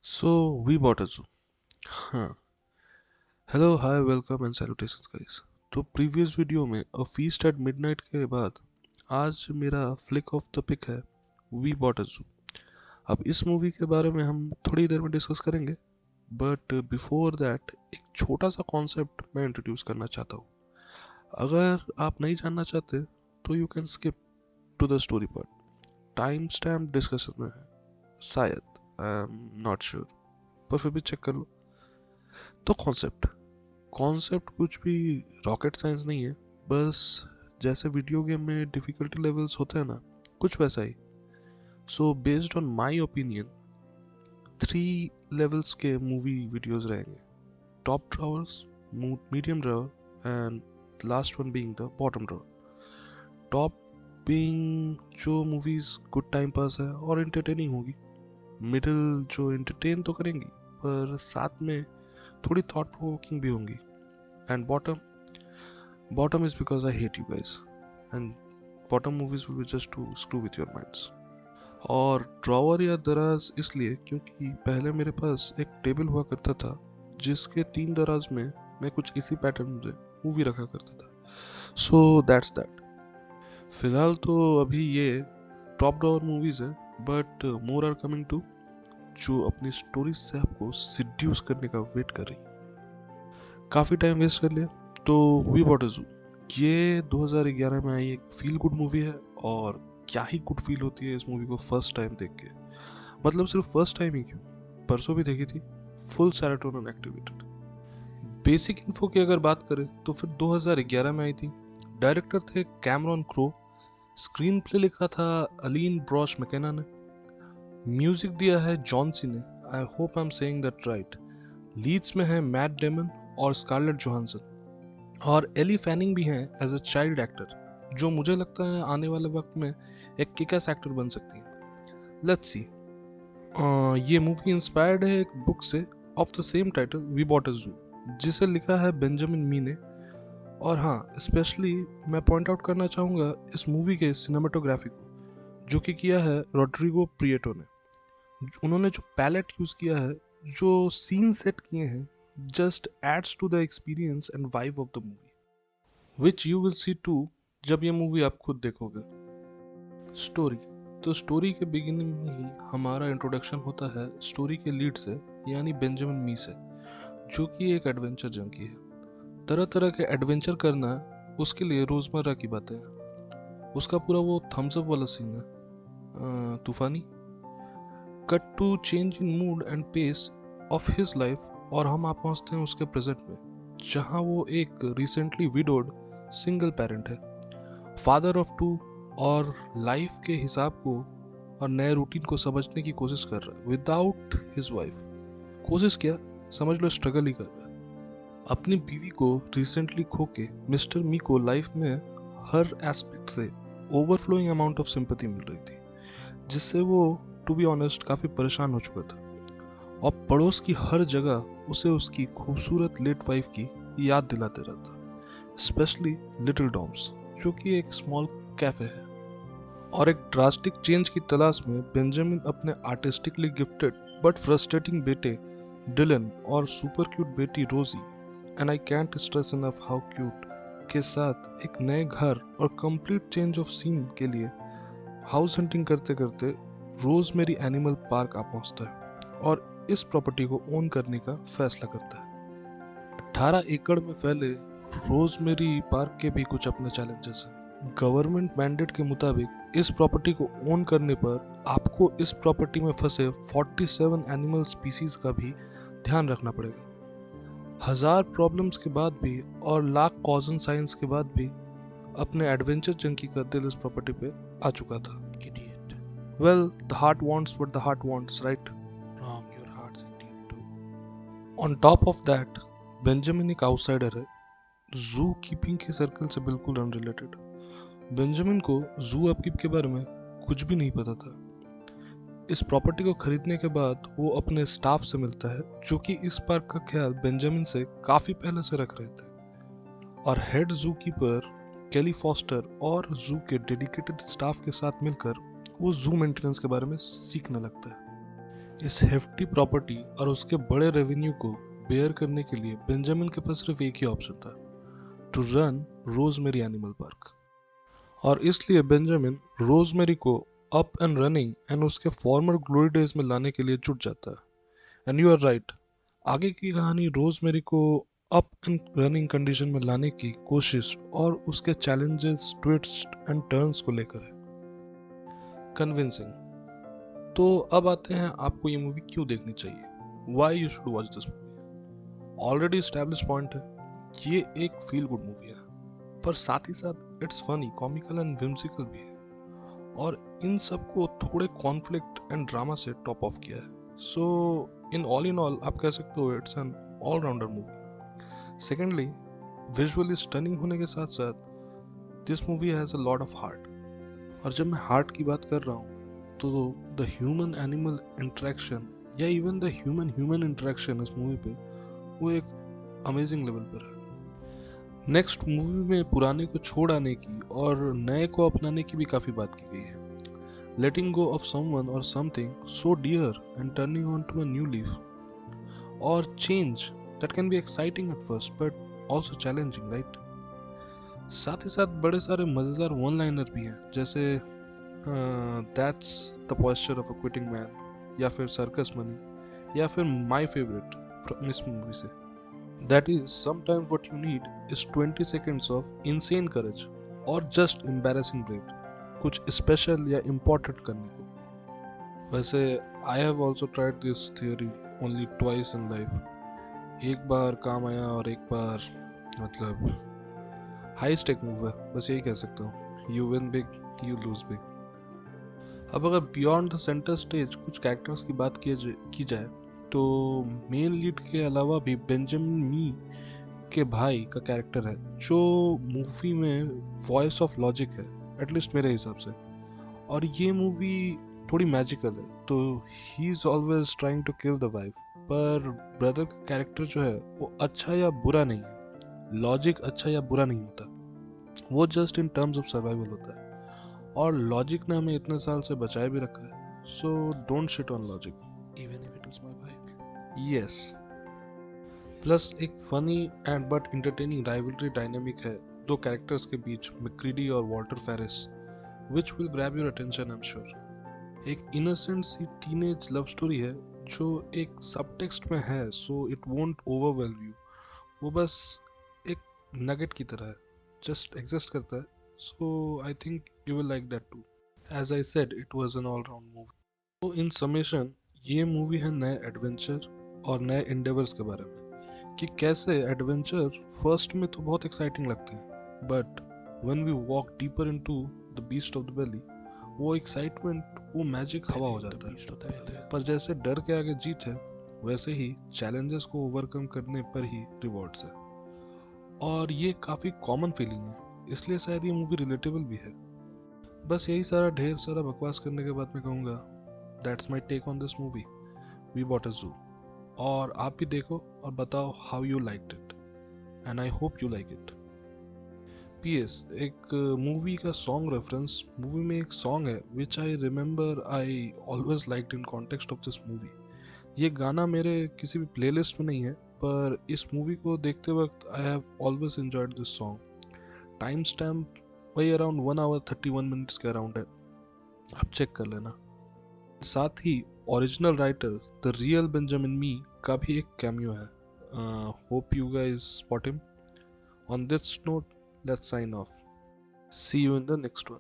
So we bought a zoo. हाँ. Hello, hi, welcome and salutations guys. तो previous video में अ feast eight midnight के बाद आज मेरा फ्लिक ऑफ द पिक है वी बॉट अ जू. अब इस मूवी के बारे में हम थोड़ी देर में डिस्कस करेंगे, बट बिफोर दैट एक छोटा सा कॉन्सेप्ट मैं इंट्रोड्यूस करना चाहता हूँ. अगर आप नहीं जानना चाहते तो you can skip to the story part. Time stamp discussion में है शायद, आई एम नॉट श्योर, पर फिर भी चेक कर लो. तो कॉन्सेप्ट कॉन्सेप्ट कुछ भी रॉकेट साइंस नहीं है, बस जैसे वीडियो गेम में डिफिकल्टी लेवल्स होते हैं ना, कुछ वैसा ही. So based on my opinion 3 levels के मूवी वीडियोस रहेंगे. Top drawers, medium drawer and last one being the bottom drawer. Top being जो मूवीज गुड टाइम पास है और एंटरटेनिंग होगी. मिडिल जो एंटरटेन तो करेंगी पर साथ में थोड़ी थॉट प्रोवोकिंग भी होंगी. And bottom is because I hate you guys, and bottom movies will be just to screw with your minds. और ड्रॉवर या दराज इसलिए क्योंकि पहले मेरे पास एक टेबल हुआ करता था जिसके 3 दराज में मैं कुछ इसी पैटर्न से मूवी रखा करता था. So that's that. फिलहाल तो अभी ये टॉप ड्रॉवर मूवीज है, but more are coming to जो अपनी स्टोरीज से आपको सिड्यूस करने का वेट कर रही. काफ़ी टाइम वेस्ट कर लिया. तो वी बॉट अ जू ये 2011 में आई एक फील गुड मूवी है, और क्या ही गुड फील होती है इस मूवी को फर्स्ट टाइम देख के. मतलब सिर्फ फर्स्ट टाइम ही क्यों, परसों भी देखी थी. Full serotonin activated. Basic info की अगर बात करें तो फिर 2011 में आई थी. डायरेक्टर थे कैमरॉन क्रो. स्क्रीन प्ले लिखा था अलीन ब्रॉश मैकेना ने. म्यूजिक दिया है जॉन सी ने. I hope I am saying that right. Leads में है मैट डेमन और स्कारलेट जोहानसन, और एली फैनिंग भी हैं एज अ चाइल्ड एक्टर, जो मुझे लगता है आने वाले वक्त में एक किक-एस एक्टर बन सकती है. Let's see. ये मूवी इंस्पायर्ड है एक बुक से of the same title we bought a zoo, जिसे लिखा है बेंजामिन मी ने. और हाँ, स्पेशली मैं पॉइंट आउट करना चाहूँगा इस मूवी के सिनेमाटोग्राफी को, जो कि किया है रॉड्रिगो प्रिएटो ने. उन्होंने जो पैलेट यूज़ किया है, जो सीन सेट किए हैं, just adds to the experience and vibe of the movie, which you will see too जब ये मूवी आप खुद देखोगे. स्टोरी तो स्टोरी के बिगिनिंग में ही हमारा इंट्रोडक्शन होता है स्टोरी के लीड से, यानी बेंजामिन मी से, जो कि एक एडवेंचर जंकी है. तरह तरह के एडवेंचर करना उसके लिए रोजमर्रा की बातें हैं. उसका पूरा वो थम्स अप वाला सीन है, तूफानी. Cut to change in mood and pace of his life, और हम आप पहुंचते हैं उसके प्रेजेंट में, जहां वो एक रिसेंटली विडोड सिंगल पेरेंट है, फादर ऑफ 2, और लाइफ के हिसाब को और नए रूटीन को समझने की कोशिश कर रहा है विदाउट हिज वाइफ. कोशिश क्या, समझ लो स्ट्रगल ही कर रहा है. अपनी बीवी को रिसेंटली खो के मिस्टर मी को लाइफ में हर एस्पेक्ट से ओवरफ्लोइंग अमाउंट ऑफ सिंपैथी मिल रही थी, जिससे वो टू बी ऑनेस्ट काफ़ी परेशान हो चुका था. और पड़ोस की हर जगह उसे उसकी खूबसूरत लेट वाइफ की याद दिलाते रहता, स्पेशली लिटिल डॉम्स, जो कि एक स्मॉल कैफे है. और एक ड्रास्टिक चेंज की तलाश में बेंजामिन अपने आर्टिस्टिकली गिफ्टेड बट फ्रस्ट्रेटिंग बेटे डिलन और सुपर क्यूट बेटी रोजी, and I can't stress enough how cute, के साथ एक नए घर और कंप्लीट चेंज ऑफ सीन के लिए हाउस हंटिंग करते करते रोजमेरी एनिमल पार्क आ पहुंचता है और इस प्रॉपर्टी को ओन करने का फैसला करता है. 18 एकड़ में फैले रोजमेरी पार्क के भी कुछ अपने चैलेंजेस हैं. गवर्नमेंट मैंडेट के मुताबिक इस प्रॉपर्टी को ओन करने पर आपको इस प्रॉपर्टी में फंसे 47 एनिमल स्पीसीज का भी ध्यान रखना पड़ेगा. हजार प्रॉब्लम्स के बाद भी और लाख कॉजन साइंस के बाद भी अपने एडवेंचर जंकी का दिल इस प्रॉपर्टी पे आ चुका था. Idiot. Well, the heart wants what the heart wants, right? Wrong, your heart's idiot too. On top of that, Benjamin एक आउटसाइडर है, जू कीपिंग के सर्कल से बिल्कुल अनरिलेटेड. बेंजामिन को जू अपकीप के बारे में कुछ भी नहीं पता था. इस प्रॉपर्टी को खरीदने के बाद वो अपने स्टाफ से मिलता है, जो कि इस पार्क का ख्याल बेंजामिन से काफी पहले से रख रहे थे. और हेड जू कीपर केली फॉस्टर और जू के डेडिकेटेड स्टाफ के साथ मिलकर वो जू मेंटेनेंस के बारे में सीखने लगता है. इस हेफ्टी प्रॉपर्टी और उसके बड़े रेवेन्यू को बेयर करने के लिए बेंजामिन के पास सिर्फ एक ही ऑप्शन था, to run Rosemary Animal Park. और इसलिए बेंजामिन रोजमेरी को अप एंड रनिंग एंड उसके फॉर्मर ग्लोरी डेज में लाने के लिए जुट जाता है। एंड यू आर राइट, आगे की कहानी रोजमेरी को अप एंड रनिंग कंडीशन में लाने की कोशिश और उसके चैलेंजेस, ट्विस्ट एंड टर्न्स को लेकर है। कन्विंसिंग। तो अब आते हैं आपको ये मूवी क्यों देखनी चाहिए, why you should watch this movie. Already establish point है, ये एक फील गुड मूवी है, पर साथ ही साथ it's funny, comical and whimsical भी है, और इन सबको थोड़े कॉन्फ्लिक्ट एंड ड्रामा से टॉप ऑफ किया है। सो इन ऑल आप कह सकते हो it's an all rounder movie. Secondly, visually stunning होने के साथ साथ this movie has a lot of heart. और जब मैं हार्ट की बात कर रहा हूँ तो द ह्यूमन एनिमल इंटरेक्शन या even the human human interaction इस मूवी पे वो एक अमेजिंग लेवल पर है। नेक्स्ट मूवी में पुराने को छोड़ आने की और नए को अपनाने की भी काफ़ी बात की गई है। लेटिंग गो ऑफ समवन और something so dear and turning on to a new leaf, और change that can be exciting at first but also challenging, right. साथ ही साथ बड़े सारे मज़ेदार वन लाइनर भी हैं, जैसे that's the posture of a quitting man, या फिर सर्कस मनी, या फिर माय फेवरेट फ्रॉम इस मूवी से, that is sometimes what you need is 20 seconds of insane courage और जस्ट एम्बैरेसिंग ब्रेव, कुछ स्पेशल या इम्पोर्टेंट करने को। वैसे I have also tried this theory only twice in life, एक बार काम आया और एक बार मतलब हाई स्टेक मूव है, बस यही कह सकता हूँ, you win big you lose big. अब अगर बियॉन्ड द सेंटर स्टेज कुछ कैरेक्टर्स की बात की जाए तो मेन लीड के अलावा भी बेंजामिन मी के भाई का कैरेक्टर है जो मूवी में वॉइस ऑफ लॉजिक है, एटलीस्ट मेरे हिसाब से। और ये मूवी थोड़ी मैजिकल है, तो he is always trying to kill the wife, पर ब्रदर का कैरेक्टर जो है वो अच्छा या बुरा नहीं है, लॉजिक अच्छा या बुरा नहीं होता, वो just in terms of survival होता है। और लॉजिक ने हमें इतने साल से बचाए भी रखा है, so don't shit on logic even if it is my wife. Yes, plus एक funny and but entertaining rivalry dynamic है दो कैरेक्टर्स के बीच, मैक्रीडी और Walter Ferris, which will grab your attention I am sure. एक innocent सी teenage love story है जो एक सबटेक्स्ट में है, so it won't overwhelm you, वो बस एक नगेट की तरह है, जस्ट एग्जिस्ट करता है। So I think you will like that too. As I said, it was an all-round movie. तो in summation, ये मूवी है नए एडवेंचर और नए इंडेवर्स के बारे में, कि कैसे एडवेंचर फर्स्ट में तो बहुत एक्साइटिंग लगते हैं, but when we walk deeper into the beast of the belly, वो एक्साइटमेंट, वो मैजिक हवा हो जाता है। पर जैसे डर के आगे जीत है, वैसे ही चैलेंजेस को ओवरकम करने पर ही रिवॉर्ड्स है। और ये काफ़ी कॉमन फीलिंग है, इसलिए शायद ये मूवी रिलेटेबल भी है। बस यही सारा ढेर सारा बकवास करने के बाद मैं कहूँगा that's my take on this movie we bought a zoo. और आप भी देखो और बताओ how you liked it, and I hope you like it. PS, एक मूवी का सॉन्ग रेफरेंस, मूवी में एक सॉन्ग है which I remember I always liked in context of this movie. ये गाना मेरे किसी भी प्लेलिस्ट में नहीं है, पर इस मूवी को देखते वक्त I have always enjoyed this song. Time stamp वही अराउंड 1 hour 31 minutes के अराउंड है, आप चेक कर लेना। साथ ही original writer the real Benjamin Mee का भी एक कैमियो है। Hope you guys spot him. On this note, let's sign off. See you in the next one.